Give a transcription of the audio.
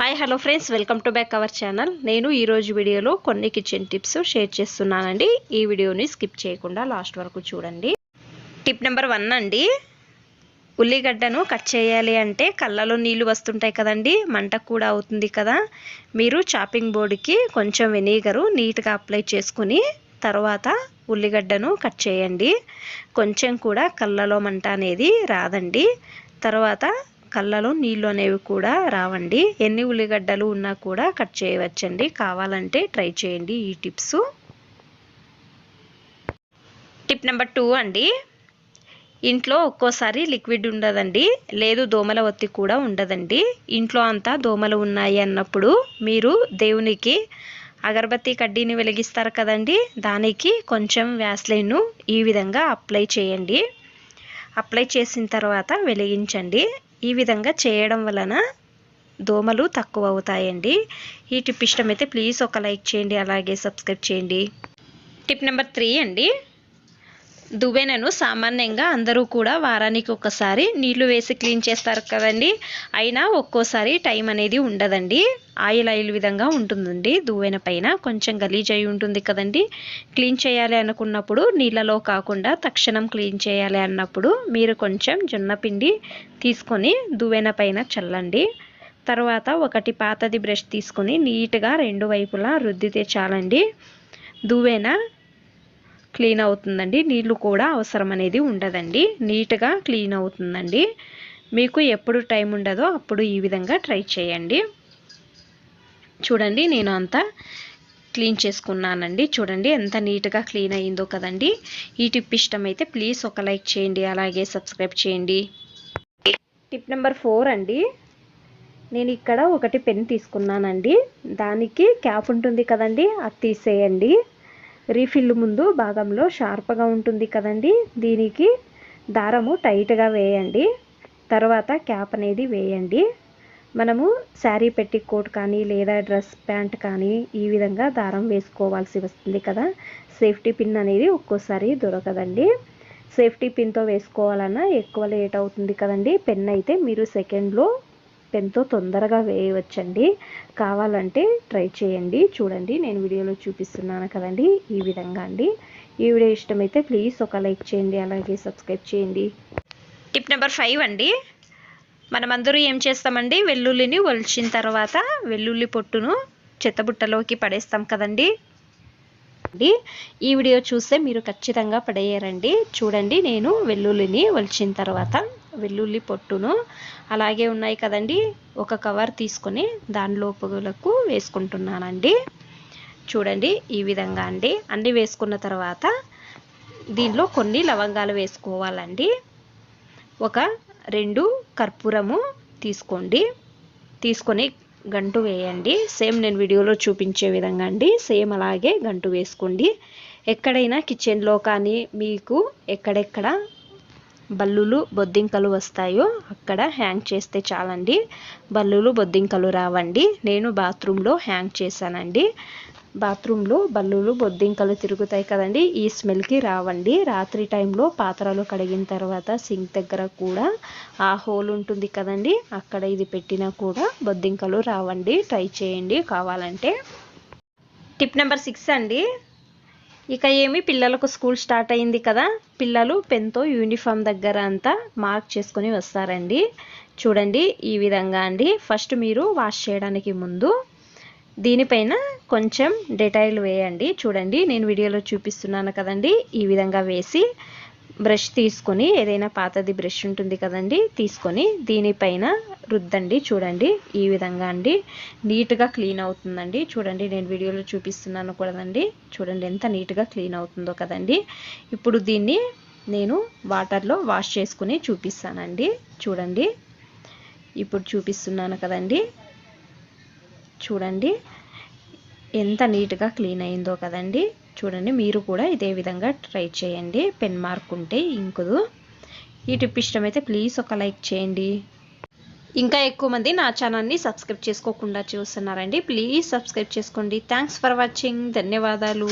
Hi hello friends, welcome to back our channel. నేను ఈరోజు వీడియోలో కొన్ని కిచెన్ టిప్స్ షేర్ చేస్తున్నానండి. ఈ వీడియోని స్కిప్ చేయకుండా లాస్ట్ వరకు చూడండి. టిప్ నెంబర్ 1 అండి, ఉల్లిగడ్డను కట్ చేయాలి అంటే కళ్ళలో నీళ్లు వస్తుంటాయి కదండి, మంట కూడా అవుతుంది కదా. మీరు చాపింగ్ బోర్డుకి కొంచెం వెనిగరు నీట్గా అప్లై చేసుకుని తర్వాత ఉల్లిగడ్డను కట్ చేయండి. కొంచెం కూడా కళ్ళలో మంట అనేది రాదండి. తర్వాత కళ్ళలో నీళ్ళు అనేవి కూడా రావండి. ఎన్ని ఉల్లిగడ్డలు ఉన్నా కూడా కట్ చేయవచ్చండి. కావాలంటే ట్రై చేయండి ఈ టిప్స్. టిప్ నెంబర్ 2 అండి, ఇంట్లో ఒక్కోసారి లిక్విడ్ ఉండదండి, లేదు దోమల ఒత్తి కూడా ఉండదండి. ఇంట్లో అంతా దోమలు ఉన్నాయి అన్నప్పుడు మీరు దేవునికి అగరబత్తి కడ్డీని వెలిగిస్తారు కదండి, దానికి కొంచెం వ్యాస్లైన్ను ఈ విధంగా అప్లై చేయండి. అప్లై చేసిన తర్వాత వెలిగించండి. ఈ విధంగా చేయడం వలన దోమలు తక్కువ అవుతాయండి. ఈ టిప్ ఇష్టమైతే ప్లీజ్ ఒక లైక్ చేయండి, అలాగే సబ్స్క్రైబ్ చేయండి. టిప్ నెంబర్ 3 అండి, దువ్వెనను సామాన్యంగా అందరూ కూడా వారానికి ఒకసారి నీళ్లు వేసి క్లీన్ చేస్తారు కదండి. అయినా ఒక్కోసారి టైం అనేది ఉండదండి. ఆయిల్ విధంగా ఉంటుందండి. దువ్వెన పైన కొంచెం గలీజ్ అయి ఉంటుంది కదండి. క్లీన్ చేయాలి అనుకున్నప్పుడు నీళ్ళలో కాకుండా తక్షణం క్లీన్ చేయాలి అన్నప్పుడు మీరు కొంచెం జొన్న పిండి తీసుకొని దువ్వెన పైన చల్లండి. తర్వాత ఒకటి పాతది బ్రష్ తీసుకొని నీట్గా 2 వైపులా రుద్దితే చాలండి. దువ్వెన క్లీన్ అవుతుందండి. నీళ్లు కూడా అవసరం అనేది ఉండదండి. నీట్గా క్లీన్ అవుతుందండి. మీకు ఎప్పుడు టైం ఉండదో అప్పుడు ఈ విధంగా ట్రై చేయండి. చూడండి, నేను అంతా క్లీన్ చేసుకున్నానండి. చూడండి ఎంత నీట్గా క్లీన్ అయ్యిందో కదండి. ఈ టిప్ ఇష్టమైతే ప్లీజ్ ఒక లైక్ చేయండి, అలాగే సబ్స్క్రైబ్ చేయండి. టిప్ నెంబర్ 4 అండి, నేను ఇక్కడ ఒకటి పెన్ తీసుకున్నానండి. దానికి క్యాప్ ఉంటుంది కదండి, అది తీసేయండి. రీఫిల్ ముందు భాగంలో షార్ప్గా ఉంటుంది కదండి, దీనికి దారము టైట్గా వేయండి. తర్వాత క్యాప్ అనేది వేయండి. మనము శారీ పెట్టికోట్ కానీ లేదా డ్రెస్ ప్యాంట్ కానీ ఈ విధంగా దారం వేసుకోవాల్సి వస్తుంది కదా. సేఫ్టీ పిన్ అనేది ఒక్కోసారి దొరకదండి. సేఫ్టీ పిన్తో వేసుకోవాలన్నా ఎక్కువ లేట్ అవుతుంది కదండి. పెన్ అయితే మీరు సెకండ్లో పెన్తో తొందరగా వేయవచ్చండి. కావాలంటే ట్రై చేయండి. చూడండి, నేను వీడియోలో చూపిస్తున్నాను కదండి, ఈ విధంగా అండి. ఈ వీడియో ఇష్టమైతే ప్లీజ్ ఒక లైక్ చేయండి, అలాగే సబ్స్క్రైబ్ చేయండి. టిప్ నెంబర్ 5 అండి, మనమందరూ ఏం చేస్తామండి, వెల్లుల్లిని ఒలిచిన తర్వాత వెల్లుల్లి పొట్టును చెత్తబుట్టలోకి పడేస్తాం కదండి. ఈ వీడియో చూస్తే మీరు ఖచ్చితంగా పడేయరండి. చూడండి, నేను వెల్లుల్లిని ఒలిచిన తర్వాత వెల్లుల్లి పొట్టును అలాగే ఉన్నాయి కదండి, ఒక కవర్ తీసుకొని దాని లోపలకు వేసుకుంటున్నానండి. చూడండి, ఈ విధంగా అండి. అన్నీ వేసుకున్న తర్వాత దీనిలో కొన్ని లవంగాలు వేసుకోవాలండి. ఒక 2 కర్పూరము తీసుకొని గంటు వేయండి. సేమ్ నేను వీడియోలో చూపించే విధంగా అండి, సేమ్ అలాగే గంటు వేసుకోండి. ఎక్కడైనా కిచెన్లో కానీ మీకు ఎక్కడెక్కడ బల్లులు బొద్దింకలు వస్తాయో అక్కడ హ్యాంగ్ చేస్తే చాలండి. బల్లులు బొద్దింకలు రావండి. నేను బాత్రూంలో హ్యాంగ్ చేశానండి. బాత్రూంలో బల్లులు బొద్దింకలు తిరుగుతాయి కదండి, ఈ స్మెల్కి రావండి. రాత్రి టైంలో పాత్రలు కడిగిన తర్వాత సింక్ దగ్గర కూడా ఆ హోల్ ఉంటుంది కదండి, అక్కడ ఇది పెట్టినా కూడా బొద్దింకలు రావండి. ట్రై చేయండి కావాలంటే. టిప్ నెంబర్ 6 అండి, ఇక పిల్లలకు స్కూల్ స్టార్ట్ అయింది కదా, పిల్లలు పెన్తో యూనిఫామ్ దగ్గర అంతా మార్క్ చేసుకొని వస్తారండి. చూడండి, ఈ విధంగా అండి. ఫస్ట్ మీరు వాష్ చేయడానికి ముందు దీనిపైన కొంచెం డెటాయిల్ వేయండి. చూడండి, నేను వీడియోలో చూపిస్తున్నాను కదండి, ఈ విధంగా వేసి బ్రష్ తీసుకొని, ఏదైనా పాతది బ్రష్ ఉంటుంది కదండి, తీసుకొని దీనిపైన రుద్దండి. చూడండి, ఈ విధంగా అండి. నీట్గా క్లీన్ అవుతుందండి. చూడండి, నేను వీడియోలో చూపిస్తున్నాను కదండి, చూడండి ఎంత నీట్గా క్లీన్ అవుతుందో కదండి. ఇప్పుడు దీన్ని నేను వాటర్లో వాష్ చేసుకుని చూపిస్తానండి. చూడండి, ఇప్పుడు చూపిస్తున్నాను కదండి. చూడండి ఎంత నీట్గా క్లీన్ అయిందో కదండి. చూడండి, మీరు కూడా ఇదే విధంగా ట్రై చేయండి. పెన్ మార్క్ ఉంటే ఇంకుదు. ఈ టిప్ ఇష్టమైతే ప్లీజ్ ఒక లైక్ చేయండి. ఇంకా ఎక్కువ మంది నా ఛానల్ని సబ్స్క్రైబ్ చేసుకోకుండా చూస్తున్నారండి, ప్లీజ్ సబ్స్క్రైబ్ చేసుకోండి. Thanks for watching. ధన్యవాదాలు.